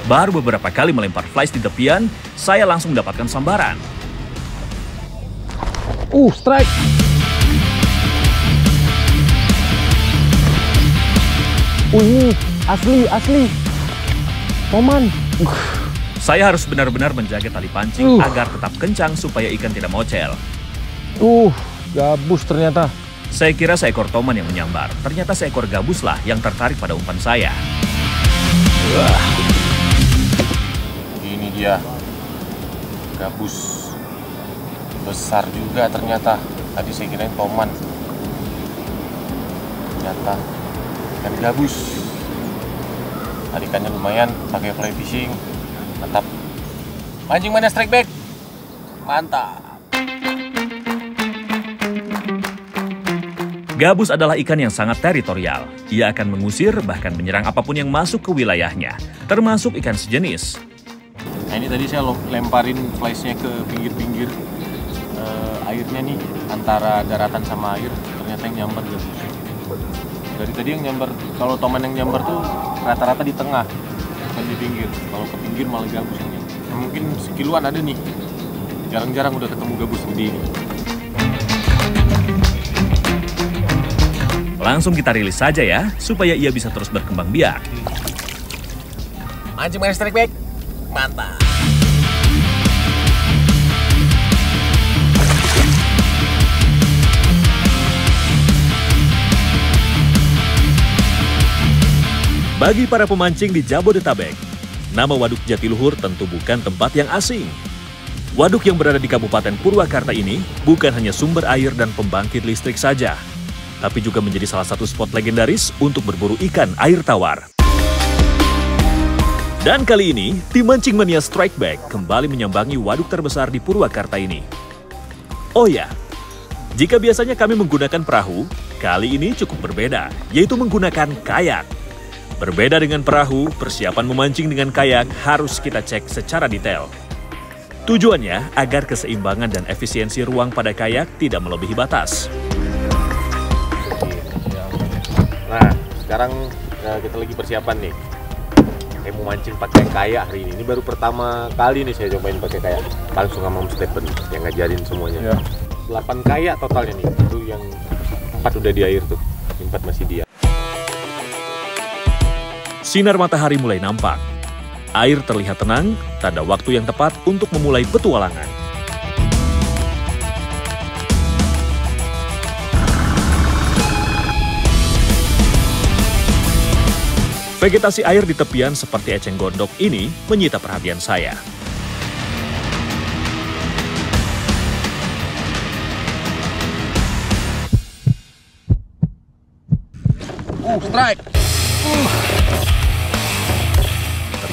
Baru beberapa kali melempar flies di tepian, saya langsung mendapatkan sambaran. Strike. Ini asli. Toman. Saya harus benar-benar menjaga tali pancing agar tetap kencang supaya ikan tidak mocel. Gabus ternyata. Saya kira seekor toman yang menyambar. Ternyata seekor gabuslah yang tertarik pada umpan saya. Ini dia. Gabus. Besar juga ternyata. Tadi saya kirain toman. Ternyata ikan gabus. Tarikannya lumayan, pakai fly fishing. Mantap. Mancing mana strike back? Mantap. Gabus adalah ikan yang sangat teritorial. Ia akan mengusir bahkan menyerang apapun yang masuk ke wilayahnya, termasuk ikan sejenis. Nah ini tadi saya lemparin flies-nya ke pinggir-pinggir airnya nih, antara daratan sama air. Ternyata yang nyambar gabus. Dari tadi yang nyambar, kalau toman yang nyambar tuh rata-rata di tengah, bukan di pinggir. Kalau ke pinggir malah gabus yang nyambar. Nah, mungkin sekiluan ada nih. Jarang-jarang udah ketemu gabus seperti ini. Langsung kita rilis saja ya, supaya ia bisa terus berkembang biak. Mancing main strike back. Mantap. Bagi para pemancing di Jabodetabek, nama Waduk Jatiluhur tentu bukan tempat yang asing. Waduk yang berada di Kabupaten Purwakarta ini bukan hanya sumber air dan pembangkit listrik saja, tapi juga menjadi salah satu spot legendaris untuk berburu ikan air tawar. Dan kali ini, tim Mancing Mania Strike Back kembali menyambangi waduk terbesar di Purwakarta ini. Oh ya, jika biasanya kami menggunakan perahu, kali ini cukup berbeda, yaitu menggunakan kayak. Berbeda dengan perahu, persiapan memancing dengan kayak harus kita cek secara detail. Tujuannya agar keseimbangan dan efisiensi ruang pada kayak tidak melebihi batas. Nah, sekarang kita lagi persiapan nih. Saya mau mancing pakai kayak hari ini. Ini baru pertama kali nih saya cobain pakai kayak. Langsung sama Om Stephen yang ngajarin semuanya. 8 kayak totalnya nih. Itu yang 4 udah di air tuh. 4 masih dia. Sinar matahari mulai nampak. Air terlihat tenang, tanda waktu yang tepat untuk memulai petualangan. Vegetasi air di tepian seperti eceng gondok ini menyita perhatian saya. Strike!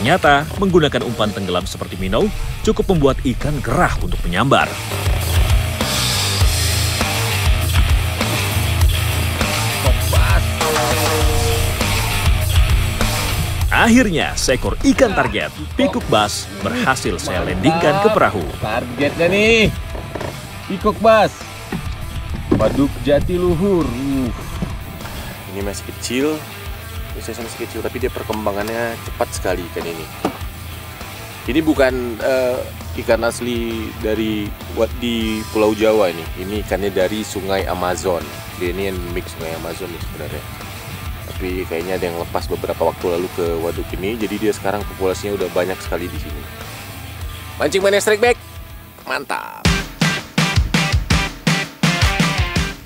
Ternyata, menggunakan umpan tenggelam seperti minnow cukup membuat ikan gerah untuk menyambar. Akhirnya, seekor ikan target, pikuk bass, berhasil saya landingkan ke perahu. Targetnya nih, pikuk bass, Waduk Jatiluhur. Ini masih kecil, usianya masih kecil, tapi dia perkembangannya cepat sekali ikan ini. Ini bukan ikan asli dari di Pulau Jawa ini. Ini ikannya dari Sungai Amazon. Dia ini endemik Sungai Amazon nih sebenarnya. Tapi kayaknya ada yang lepas beberapa waktu lalu ke waduk ini, jadi dia sekarang populasinya udah banyak sekali di sini. Mancing Mania Strike Back, mantap!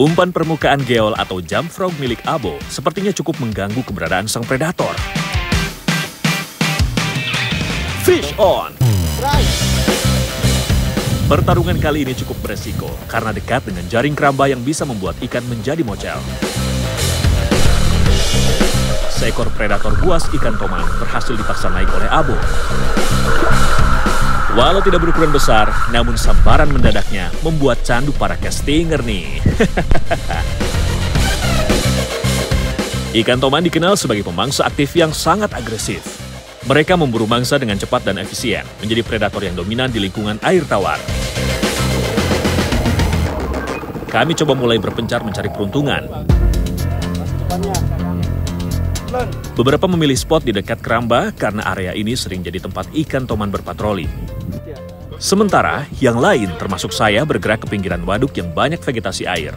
Umpan permukaan geol atau jump frog milik Abo sepertinya cukup mengganggu keberadaan sang predator. Fish on! Pertarungan kali ini cukup beresiko karena dekat dengan jaring keramba yang bisa membuat ikan menjadi mocel. Seekor predator buas ikan toman berhasil dipaksa naik oleh Abo. Walau tidak berukuran besar, namun sambaran mendadaknya membuat candu para castinger nih. Ikan toman dikenal sebagai pemangsa aktif yang sangat agresif. Mereka memburu mangsa dengan cepat dan efisien, menjadi predator yang dominan di lingkungan air tawar. Kami coba mulai berpencar mencari peruntungan. Beberapa memilih spot di dekat keramba karena area ini sering jadi tempat ikan toman berpatroli. Sementara yang lain termasuk saya bergerak ke pinggiran waduk yang banyak vegetasi air.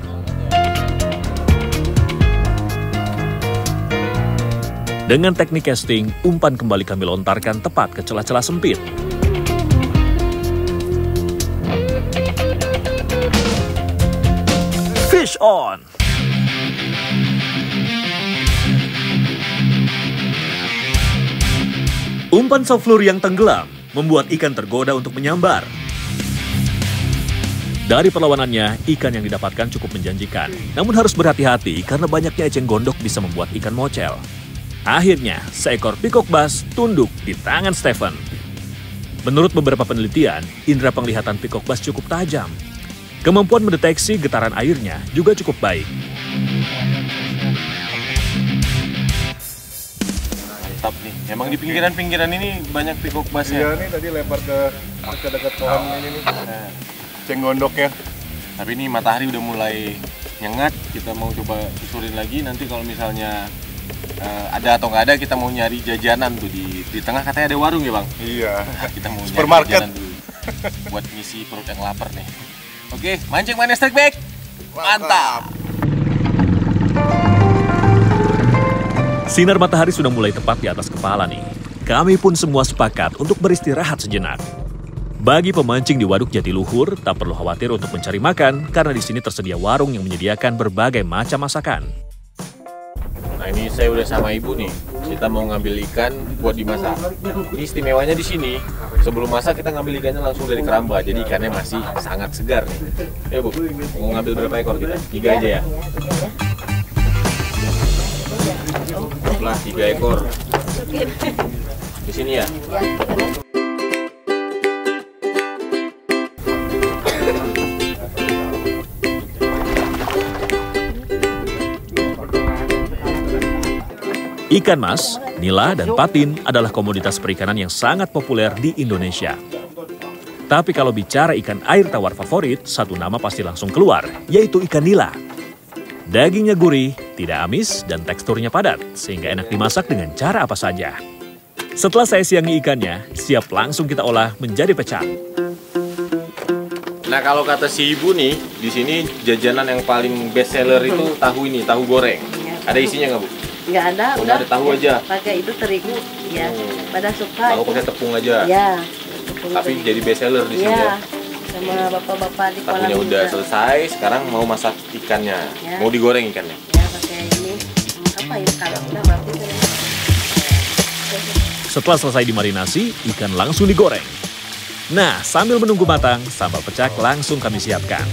Dengan teknik casting, umpan kembali kami lontarkan tepat ke celah-celah sempit. Fish on! Umpan soft lure yang tenggelam membuat ikan tergoda untuk menyambar. Dari perlawanannya, ikan yang didapatkan cukup menjanjikan. Namun harus berhati-hati karena banyaknya eceng gondok bisa membuat ikan mocel. Akhirnya, seekor peacock bass tunduk di tangan Stephen. Menurut beberapa penelitian, indera penglihatan peacock bass cukup tajam. Kemampuan mendeteksi getaran airnya juga cukup baik. Mantap nih. Emang di pinggiran-pinggiran ini banyak peacock bass-nya. Iya nih tadi lempar ke dekat pohon ini nih. Eceng gondoknya. Tapi ini matahari udah mulai nyengat. Kita mau coba susurin lagi. Nanti kalau misalnya ada atau nggak ada, kita mau nyari jajanan tuh di tengah. Katanya ada warung ya bang? Iya. Kita mau nyari Supermarket jajanan dulu buat ngisi perut yang lapar nih. Oke, mancing mana strike back? Mantap. Sinar matahari sudah mulai tepat di atas kepala nih. Kami pun semua sepakat untuk beristirahat sejenak. Bagi pemancing di Waduk Jatiluhur, tak perlu khawatir untuk mencari makan karena di sini tersedia warung yang menyediakan berbagai macam masakan. Nah ini saya udah sama ibu nih. Kita mau ngambil ikan buat dimasak. Ini istimewanya di sini. Sebelum masak kita ngambil ikannya langsung dari keramba. Jadi ikannya masih sangat segar nih. Ya bu, mau ngambil berapa ekor kita? 3 aja ya. Lah 3 ekor. Di sini ya. Ikan mas, nila, dan patin adalah komoditas perikanan yang sangat populer di Indonesia. Tapi kalau bicara ikan air tawar favorit, satu nama pasti langsung keluar, yaitu ikan nila. Dagingnya gurih, tidak amis, dan teksturnya padat, sehingga enak dimasak dengan cara apa saja. Setelah saya siangi ikannya, siap langsung kita olah menjadi pecak. Nah kalau kata si ibu nih, di sini jajanan yang paling best seller itu tahu ini, tahu goreng. Ada isinya nggak bu? Nggak ada, Oh, udah ada tahu aja. pakai itu terigu ya. Pada suka Tahu itu. pakai tepung aja. Ya. Tapi jadi best seller di sini ya. Ya. Sama bapak-bapak di kolam Tahunya udah juga. selesai, sekarang mau masak ikannya. Ya. Mau digoreng ikannya. Ya pakai ini apa ya kalau udah berarti Setelah selesai dimarinasi, ikan langsung digoreng. Nah, sambil menunggu matang, sambal pecak langsung kami siapkan.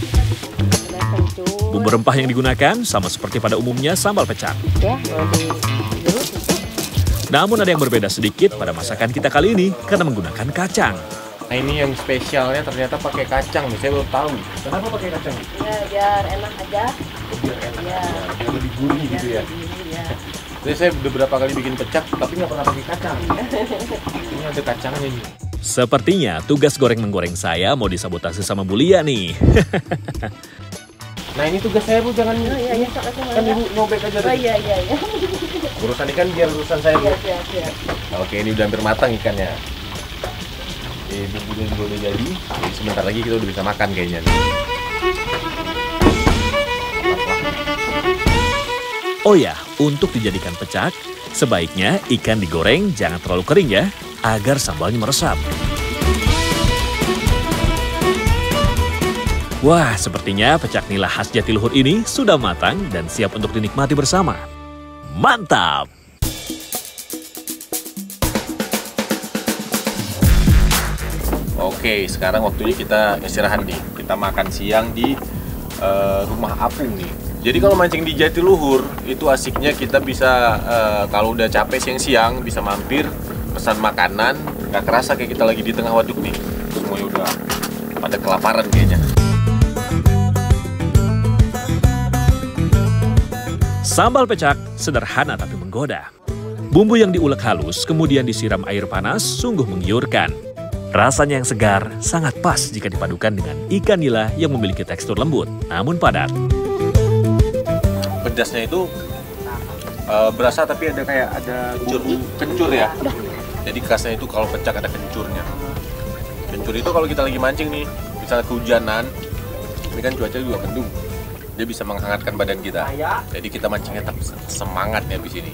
udah kencur. Bumbu rempah yang digunakan sama seperti pada umumnya sambal pecak. Ya mau digerus itu. Namun ada yang berbeda sedikit pada masakan kita kali ini karena menggunakan kacang. Nah ini yang spesialnya ternyata pakai kacang nih, saya belum tahu. Kenapa pakai kacang? Ya biar enak aja. Biar enak, Ya. biar lebih gurih gitu ya. Ya. Jadi saya udah berapa kali bikin pecak, tapi nggak pernah pakai kacang. Ini ada kacangnya nih. Sepertinya tugas goreng-menggoreng saya mau disabotase sama Bu Lia nih. Nah ini tugas saya bu, jangan Oh iya iya sok aku kan ibu nobek aja. Oh iya iya iya. Urusan ikan biar urusan saya bu. Iya iya iya. Oke ini udah hampir matang ikannya. Oke bumbunya juga udah jadi. Jadi sebentar lagi kita udah bisa makan kayaknya nih. Oh ya, untuk dijadikan pecak, sebaiknya ikan digoreng jangan terlalu kering ya, agar sambalnya meresap. Wah, sepertinya pecak nila khas Jatiluhur ini sudah matang dan siap untuk dinikmati bersama. Mantap! Oke, sekarang waktunya kita istirahat nih. Kita makan siang di rumah apung nih. Jadi kalau mancing di Jatiluhur, itu asiknya kita bisa kalau udah capek siang-siang bisa mampir, pesan makanan, nggak kerasa kayak kita lagi di tengah waduk nih. Semuanya udah pada kelaparan kayaknya. Sambal pecak sederhana tapi menggoda. Bumbu yang diulek halus kemudian disiram air panas sungguh menggiurkan. Rasanya yang segar sangat pas jika dipadukan dengan ikan nila yang memiliki tekstur lembut namun padat. Pedasnya itu berasa tapi ada kayak kencur ya. Jadi khasnya itu kalau pecak ada kencurnya. Kencur itu kalau kita lagi mancing nih, misalnya kehujanan, ini kan cuaca juga mendung, dia bisa menghangatkan badan kita. Jadi kita mancingnya tetap semangat nih habis ini.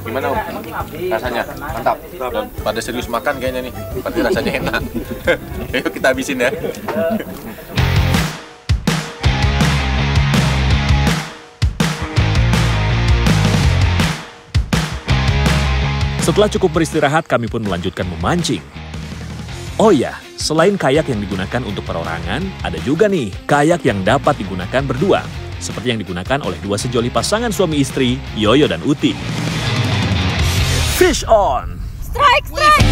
Gimana Om? Rasanya? Mantap. Dan pada serius makan kayaknya nih, pasti rasanya enak. Ayo kita habisin ya. Setelah cukup beristirahat, kami pun melanjutkan memancing. Oh ya, selain kayak yang digunakan untuk perorangan, ada juga nih kayak yang dapat digunakan berdua. Seperti yang digunakan oleh dua sejoli pasangan suami istri, Yoyo dan Uti. Fish on! Strike, strike!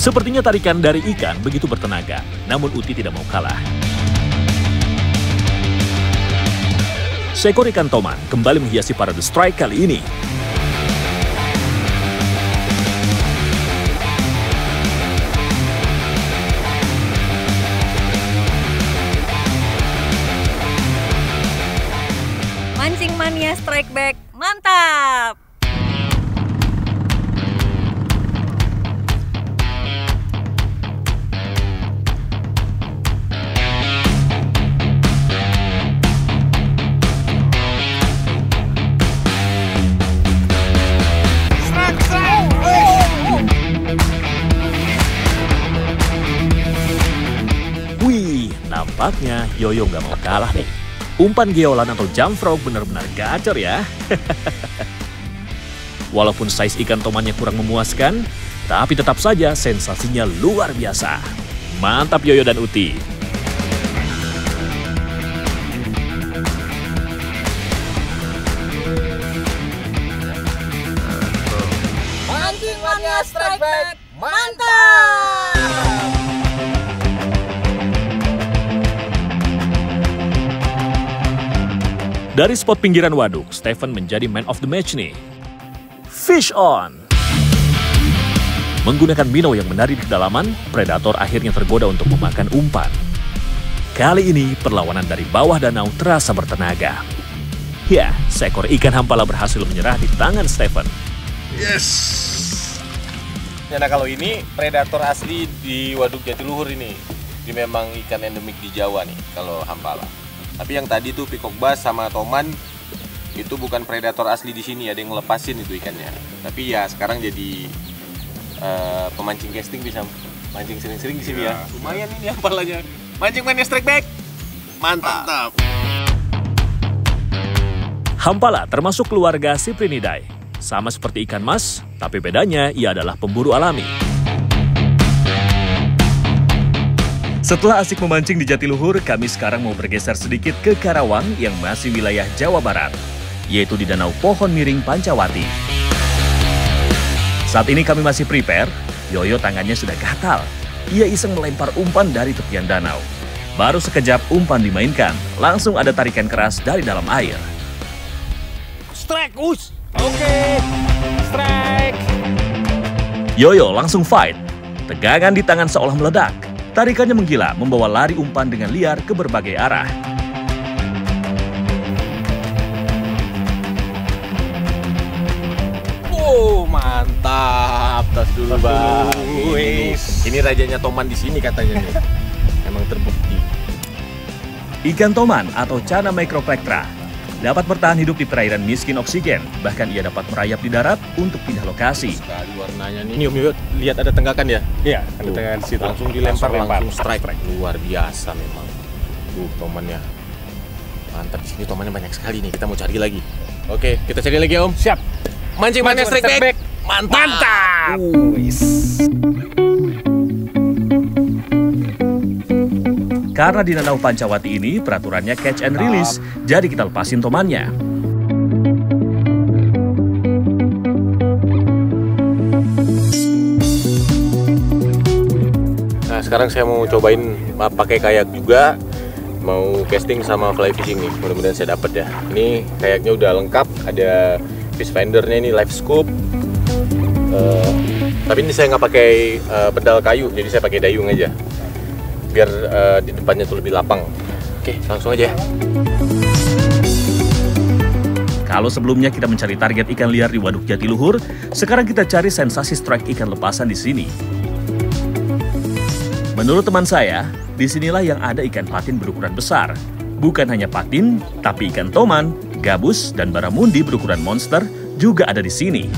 Sepertinya tarikan dari ikan begitu bertenaga, namun Uti tidak mau kalah. Seekor ikan toman kembali menghiasi parade strike kali ini. Mancing Mania Strike Back, mantap! Wih, nampaknya Yoyo nggak mau kalah nih. Umpan geolan atau jump frog benar-benar gacor ya. Walaupun size ikan tomannya kurang memuaskan, tapi tetap saja sensasinya luar biasa. Mantap Yoyo dan Uti. Mancing Mania Strike Back, mantap! Dari spot pinggiran waduk, Stephen menjadi man of the match nih. Fish on! Menggunakan minnow yang menari di kedalaman, predator akhirnya tergoda untuk memakan umpan. Kali ini, perlawanan dari bawah danau terasa bertenaga. Ya, seekor ikan hampala berhasil menyerah di tangan Stephen. Yes! Nah kalau ini predator asli di Waduk Jatiluhur ini. Ini memang ikan endemik di Jawa nih, kalau hampala. Tapi yang tadi tuh peacock bass sama toman itu bukan predator asli di sini, ada yang ngelepasin itu ikannya. Tapi ya sekarang jadi pemancing casting bisa mancing sering-sering di sini ya. Lumayan ini hampalanya. Mancing Mania Strike Back. Mantap. Hampala termasuk keluarga Cyprinidae. Sama seperti ikan mas, tapi bedanya ia adalah pemburu alami. Setelah asik memancing di Jatiluhur, kami sekarang mau bergeser sedikit ke Karawang yang masih wilayah Jawa Barat, yaitu di Danau Pohon Miring Pancawati. Saat ini kami masih prepare, Yoyo tangannya sudah gatal. Ia iseng melempar umpan dari tepian danau. Baru sekejap umpan dimainkan, langsung ada tarikan keras dari dalam air. Strike, us. Oke. Strike. Yoyo langsung fight. Tegangan di tangan seolah meledak. Tarikannya menggila, membawa lari umpan dengan liar ke berbagai arah. Oh, mantap. Tas dulu, Bang. Ini rajanya toman di sini katanya nih. Emang terbukti. Ikan toman atau Channa microplectra dapat bertahan hidup di perairan miskin oksigen. Bahkan ia dapat merayap di darat untuk pindah lokasi. Sekali warnanya nih. Ini Om Yoyo, lihat ada tenggakan ya? Iya, ada tengah di situ. Langsung dilempar, langsung strike. Luar biasa memang. Tomannya. Mantap, di sini tomannya banyak sekali nih. Kita mau cari lagi. Oke, kita cari lagi Om. Siap. Mancing Mania Strike Back. Mantap. Mantap. Karena di Danau Pancawati ini peraturannya catch and release, jadi kita lepasin tomannya. Nah, sekarang saya mau cobain pakai kayak juga, mau casting sama fly fishing nih. Mudah-mudahan saya dapat ya. Ini kayaknya udah lengkap, ada fish findernya ini, live scoop. Tapi ini saya nggak pakai pedal kayu, jadi saya pakai dayung aja. Biar di depannya tuh lebih lapang. Oke, langsung aja ya. Kalau sebelumnya kita mencari target ikan liar di Waduk Jatiluhur, sekarang kita cari sensasi strike ikan lepasan di sini. Menurut teman saya, disinilah yang ada ikan patin berukuran besar. Bukan hanya patin, tapi ikan toman, gabus, dan baramundi berukuran monster juga ada di sini.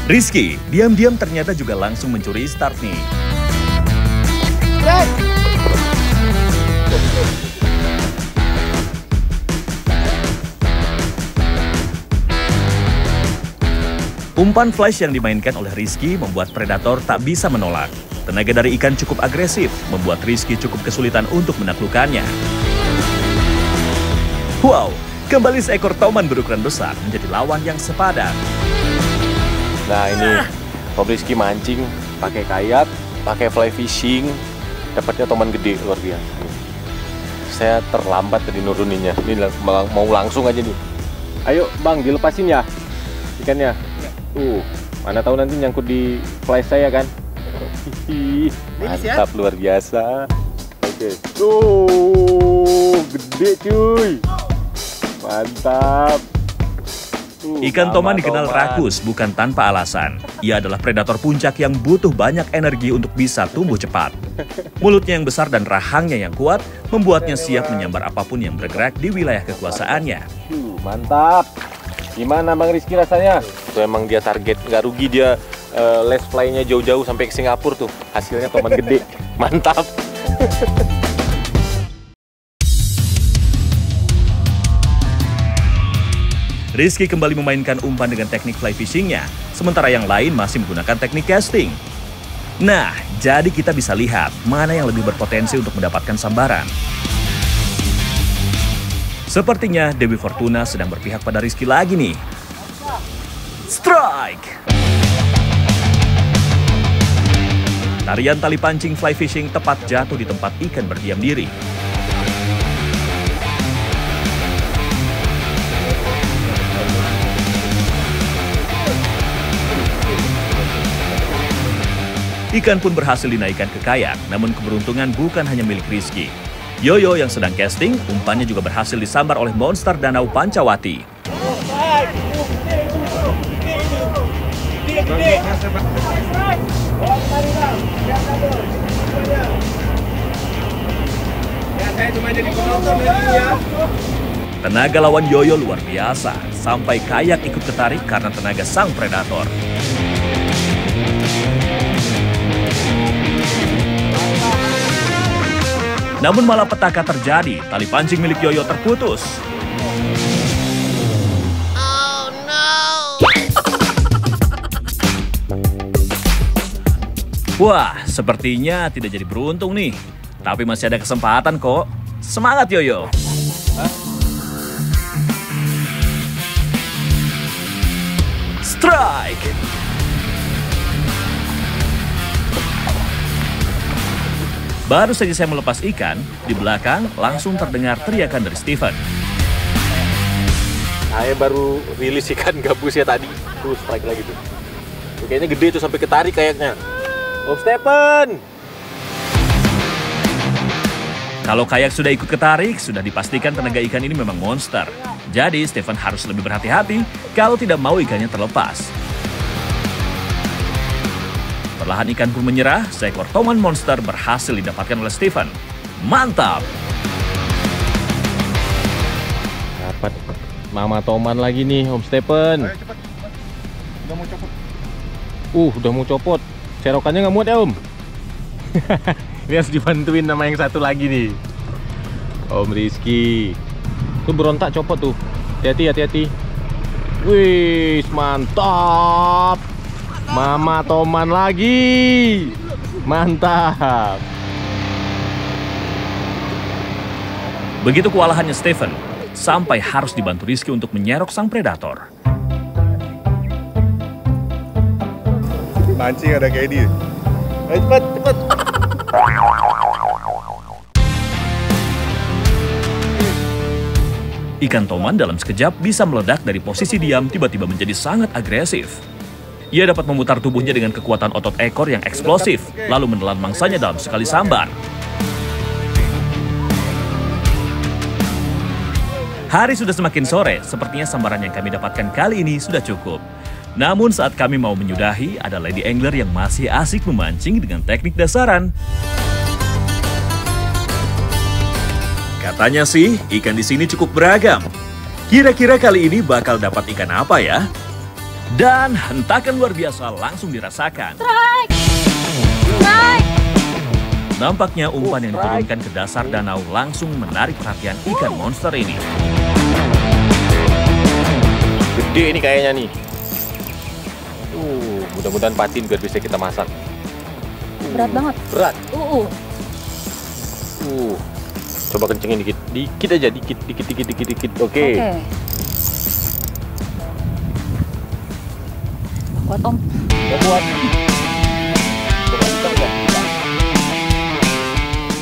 Rizky, diam-diam ternyata juga langsung mencuri start nih. Umpan flash yang dimainkan oleh Rizky membuat predator tak bisa menolak. Tenaga dari ikan cukup agresif, membuat Rizky cukup kesulitan untuk menaklukkannya. Wow, kembali seekor toman berukuran besar menjadi lawan yang sepadan. Nah ini Om Rizky mancing pakai kayak, pakai fly fishing, dapatnya toman gede luar biasa. Saya terlambat tadi nuruninnya. Ini mau langsung aja nih. Ayo bang, dilepasin ya ikannya. Mana tahu nanti nyangkut di fly saya kan. Mantap luar biasa. Oke. Gede cuy. Mantap. Ikan toman dikenal rakus bukan tanpa alasan. Ia adalah predator puncak yang butuh banyak energi untuk bisa tumbuh cepat. Mulutnya yang besar dan rahangnya yang kuat membuatnya siap menyambar apapun yang bergerak di wilayah kekuasaannya. Mantap. Gimana Bang Rizky rasanya? Itu emang dia target, nggak rugi dia les fly-nya jauh-jauh sampai ke Singapura tuh. Hasilnya toman gede. Mantap. Rizky kembali memainkan umpan dengan teknik fly fishing-nya, sementara yang lain masih menggunakan teknik casting. Nah, jadi kita bisa lihat mana yang lebih berpotensi untuk mendapatkan sambaran. Sepertinya Dewi Fortuna sedang berpihak pada Rizky lagi nih. Strike! Tarian tali pancing fly fishing tepat jatuh di tempat ikan berdiam diri. Ikan pun berhasil dinaikkan ke kayak, namun keberuntungan bukan hanya milik Rizky. Yoyo yang sedang casting, umpannya juga berhasil disambar oleh monster danau Pancawati. Tenaga lawan Yoyo luar biasa, sampai kayak ikut ketarik karena tenaga sang predator. Namun malapetaka terjadi, tali pancing milik Yoyo terputus. Oh no! Wah, sepertinya tidak jadi beruntung nih. Tapi masih ada kesempatan kok. Semangat Yoyo! Strike! Baru saja saya melepas ikan, di belakang langsung terdengar teriakan dari Steven. Saya baru rilis ikan gabus ya tadi. Tuh strike lagi tuh. Kayaknya gede tuh sampai ketarik kayaknya. Om Stephen! Kalau kayak sudah ikut ketarik, sudah dipastikan tenaga ikan ini memang monster. Jadi Steven harus lebih berhati-hati kalau tidak mau ikannya terlepas. Perlahan ikan pun menyerah, seekor toman monster berhasil didapatkan oleh Steven. Mantap! Dapat mama toman lagi nih, Om Stephen. Ayo cepat. Udah mau copot. Udah mau copot. Serokannya nggak muat ya, Om? Ini harus dibantuin sama yang satu lagi nih. Om Rizky. Tuh berontak copot tuh. Hati-hati, hati-hati. Wih, mantap. Mama toman lagi. Mantap. Begitu kewalahannya Steven, sampai harus dibantu Rizky untuk menyerok sang predator. Mancing ada kayak ini. Ayo cepat, cepat. Ikan toman dalam sekejap bisa meledak dari posisi diam tiba-tiba menjadi sangat agresif. Ia dapat memutar tubuhnya dengan kekuatan otot ekor yang eksplosif, lalu menelan mangsanya dalam sekali sambar. Hari sudah semakin sore, sepertinya sambaran yang kami dapatkan kali ini sudah cukup. Namun saat kami mau menyudahi, ada lady angler yang masih asik memancing dengan teknik dasaran. Katanya sih, ikan di sini cukup beragam. Kira-kira kali ini bakal dapat ikan apa ya? Dan hentakan luar biasa langsung dirasakan. Strike! Strike! Nampaknya umpan yang diturunkan ke dasar danau langsung menarik perhatian ikan monster ini. Gede ini kayaknya nih. Mudah-mudahan patin biar bisa kita masak. Berat banget. Berat. Uh. Coba kencengin dikit. Dikit aja, dikit. Oke. Kuat, Om. Nggak kuat.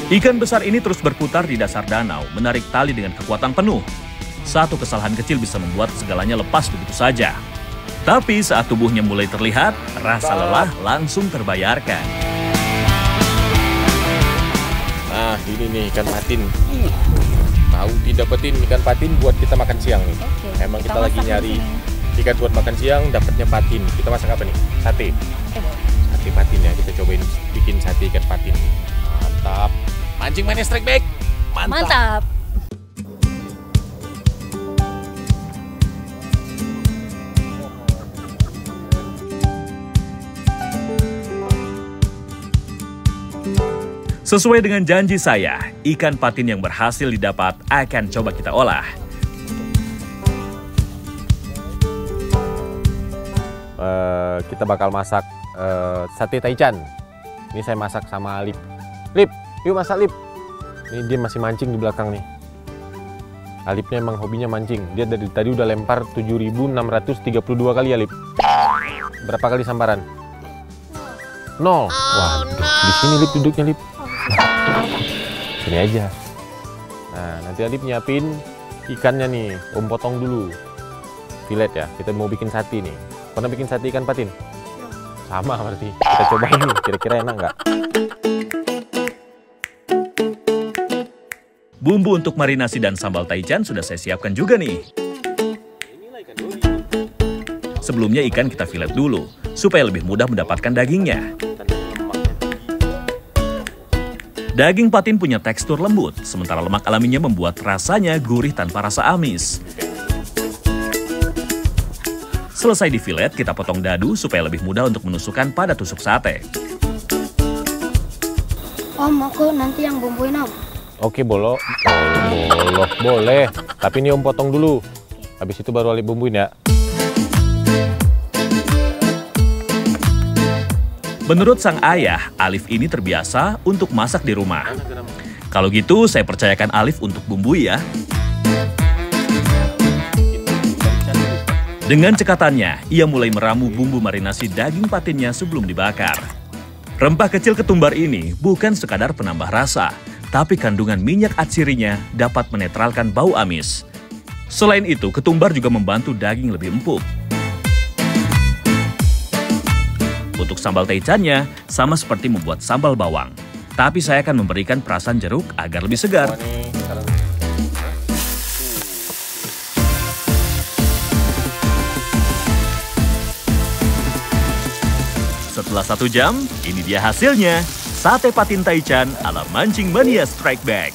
Ikan besar ini terus berputar di dasar danau, menarik tali dengan kekuatan penuh. Satu kesalahan kecil bisa membuat segalanya lepas begitu saja. Tapi saat tubuhnya mulai terlihat, rasa lelah langsung terbayarkan. Nah, ini nih ikan patin. Tahu didapetin ikan patin buat kita makan siang nih. Oke, Emang kita kita lagi masak nyari di sini. ikan buat makan siang, dapatnya patin. Kita masak apa nih? Sate. Sate patin ya, kita cobain bikin sate ikan patin. Mantap. Mancing Mania Strike Back. Mantap. Sesuai dengan janji saya, ikan patin yang berhasil didapat akan coba kita olah. Kita bakal masak sate taichan. Ini saya masak sama Lip. Lip, yuk masak Lip. Ini dia masih mancing di belakang nih. Alipnya emang hobinya mancing. Dia dari tadi udah lempar 7.632 kali ya Lip. Berapa kali sambaran? 0. Waduh, di sini Lip duduknya Lip. Sini aja. Nah, nanti Alip nyiapin ikannya nih. Om potong dulu. Filet ya. Kita mau bikin sate nih. Pernah bikin sate ikan patin? Sama berarti. Kita cobain dulu. Kira-kira enak nggak? Bumbu untuk marinasi dan sambal taichan sudah saya siapkan juga nih. Sebelumnya ikan kita filet dulu, supaya lebih mudah mendapatkan dagingnya. Daging patin punya tekstur lembut, sementara lemak alaminya membuat rasanya gurih tanpa rasa amis. Selesai difilet, kita potong dadu supaya lebih mudah untuk menusukkan pada tusuk sate. Om, aku nanti yang bumbuin Om. Oke, boleh. Tapi ini Om potong dulu. Habis itu baru Alip bumbuin ya. Menurut sang ayah, Alif ini terbiasa untuk masak di rumah. Kalau gitu, saya percayakan Alif untuk bumbui ya. Dengan cekatannya, ia mulai meramu bumbu marinasi daging patinnya sebelum dibakar. Rempah kecil ketumbar ini bukan sekadar penambah rasa, tapi kandungan minyak atsirinya dapat menetralkan bau amis. Selain itu, ketumbar juga membantu daging lebih empuk. Untuk sambal taichannya, sama seperti membuat sambal bawang. Tapi saya akan memberikan perasan jeruk agar lebih segar. Setelah 1 jam, ini dia hasilnya. Sate patin taichan ala Mancing Mania Strike Back.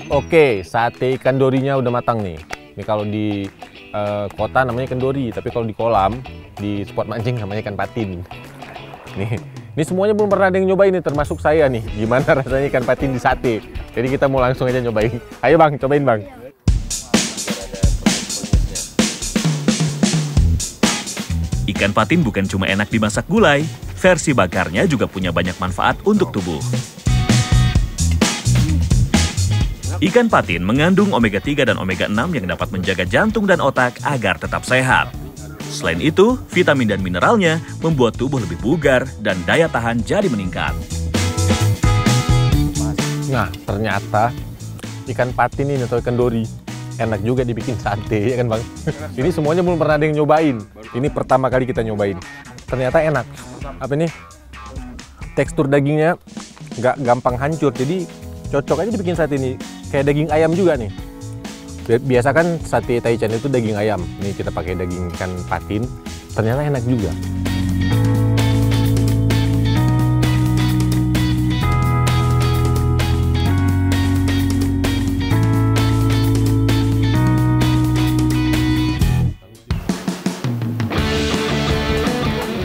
Oke, sate ikan dorinya udah matang nih. Ini kalau di kota namanya ikan dori, tapi kalau di kolam, di spot mancing namanya ikan patin. Ini semuanya belum pernah ada yang nyobain nih, termasuk saya nih. Gimana rasanya ikan patin di sate? Jadi kita mau langsung aja nyobain. Ayo Bang, cobain Bang. Ikan patin bukan cuma enak dimasak gulai, versi bakarnya juga punya banyak manfaat untuk tubuh. Ikan patin mengandung omega 3 dan omega 6 yang dapat menjaga jantung dan otak agar tetap sehat. Selain itu, vitamin dan mineralnya membuat tubuh lebih bugar dan daya tahan jadi meningkat. Nah, ternyata ikan patin ini atau ikan dori enak juga dibikin sate, ya kan Bang? Ini semuanya belum pernah ada yang nyobain. Ini pertama kali kita nyobain. Ternyata enak. Apa ini? Tekstur dagingnya nggak gampang hancur, jadi cocok aja dibikin sate ini. Kayak daging ayam juga nih. Biasa kan sate taichan itu daging ayam. Ini kita pakai daging ikan patin. Ternyata enak juga.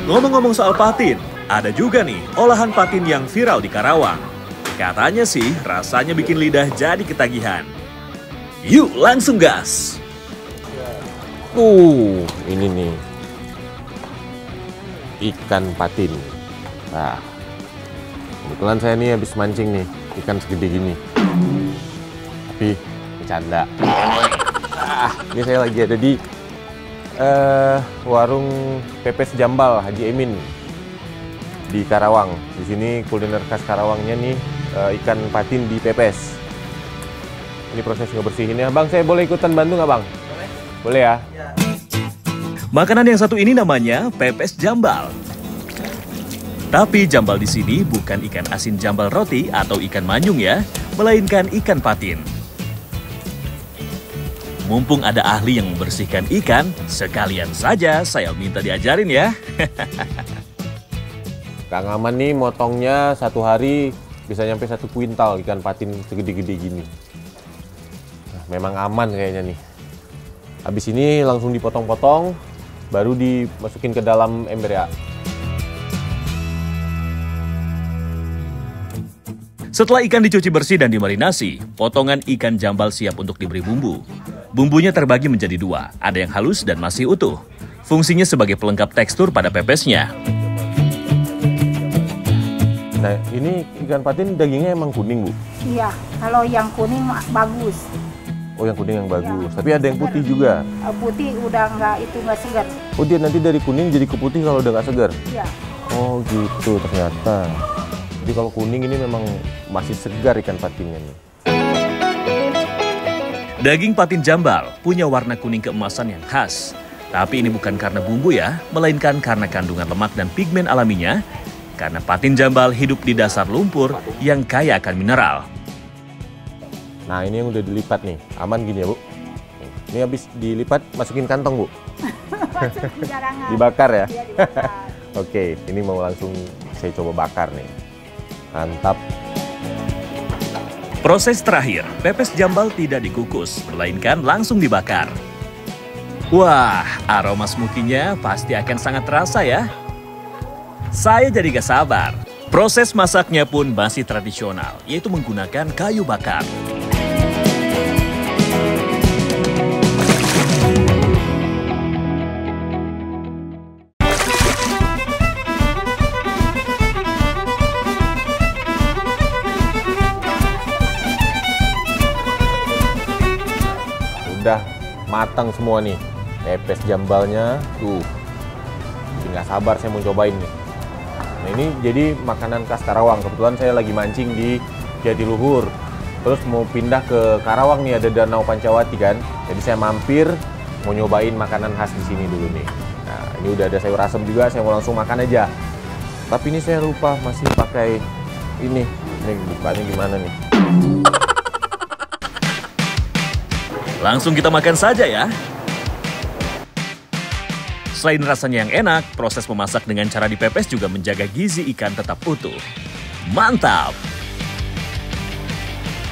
Ngomong-ngomong soal patin, ada juga nih olahan patin yang viral di Karawang. Katanya sih rasanya bikin lidah jadi ketagihan. Yuk langsung gas! Ini nih ikan patin. Nah, kebetulan saya nih habis mancing nih ikan segede gini. Tapi bercanda. Ini saya lagi ada di warung pepes jambal Haji Emin di Karawang. Di sini kuliner khas Karawangnya nih ikan patin di pepes. Ini proses ngebersihinnya. Bang, saya boleh ikutan bantu nggak Bang? Boleh ya? Makanan yang satu ini namanya pepes jambal. Tapi jambal di sini bukan ikan asin jambal roti atau ikan manyung ya, melainkan ikan patin. Mumpung ada ahli yang membersihkan ikan, sekalian saja saya minta diajarin ya. Kang Aman nih motongnya satu hari bisa nyampe 1 kuintal ikan patin segede-gede gini. Nah, memang aman kayaknya nih. Habis ini langsung dipotong-potong, baru dimasukin ke dalam ember ya. Setelah ikan dicuci bersih dan dimarinasi, potongan ikan jambal siap untuk diberi bumbu. Bumbunya terbagi menjadi 2, ada yang halus dan masih utuh. Fungsinya sebagai pelengkap tekstur pada pepesnya. Nah, ini ikan patin dagingnya emang kuning, Bu? Iya, kalau yang kuning bagus. Oh, yang kuning yang bagus. Tapi ada yang putih juga. Putih udah nggak segar. Oh, dia nanti dari kuning jadi ke putih kalau udah nggak segar? Iya. Oh, gitu ternyata. Jadi kalau kuning ini memang masih segar ikan patinnya nih. Daging patin jambal punya warna kuning keemasan yang khas. Tapi ini bukan karena bumbu ya, melainkan karena kandungan lemak dan pigmen alaminya. Karena patin jambal hidup di dasar lumpur yang kaya akan mineral. Nah, ini yang udah dilipat nih. Aman gini ya, Bu? Ini habis dilipat, masukin kantong, Bu? Dibakar ya? Iya, dibakar. Oke, ini mau langsung saya coba bakar nih. Mantap. Proses terakhir, pepes jambal tidak dikukus, melainkan langsung dibakar. Wah, aroma smokinya pasti akan sangat terasa ya. Saya jadi gak sabar. Proses masaknya pun masih tradisional, yaitu menggunakan kayu bakar. Udah matang semua nih pepes jambalnya tuh. Nggak sabar saya mau cobain nih. Nah, ini jadi makanan khas Karawang. Kebetulan saya lagi mancing di Jatiluhur. Terus mau pindah ke Karawang nih, ada Danau Pancawati kan. Jadi saya mampir mau nyobain makanan khas di sini dulu nih. Nah, ini udah ada sayur asem juga, saya mau langsung makan aja. Tapi ini saya lupa masih pakai ini. Ini bukanya gimana nih? Langsung kita makan saja ya. Selain rasanya yang enak, proses memasak dengan cara dipepes juga menjaga gizi ikan tetap utuh. Mantap!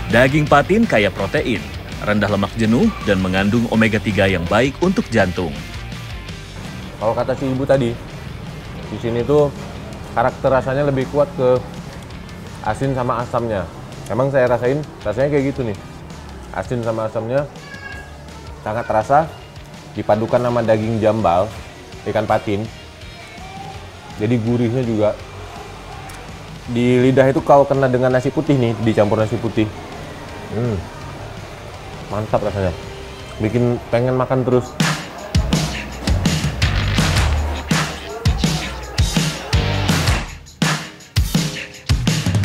Daging patin kaya protein, rendah lemak jenuh, dan mengandung omega 3 yang baik untuk jantung. Kalau kata si ibu tadi, di sini tuh karakter rasanya lebih kuat ke asin sama asamnya. Emang saya rasain, rasanya kayak gitu nih. Asin sama asamnya sangat terasa, dipadukan sama daging jambal, ikan patin. Jadi gurihnya juga. Di lidah itu kalau kena dengan nasi putih nih, dicampur nasi putih. Mantap rasanya. Bikin pengen makan terus.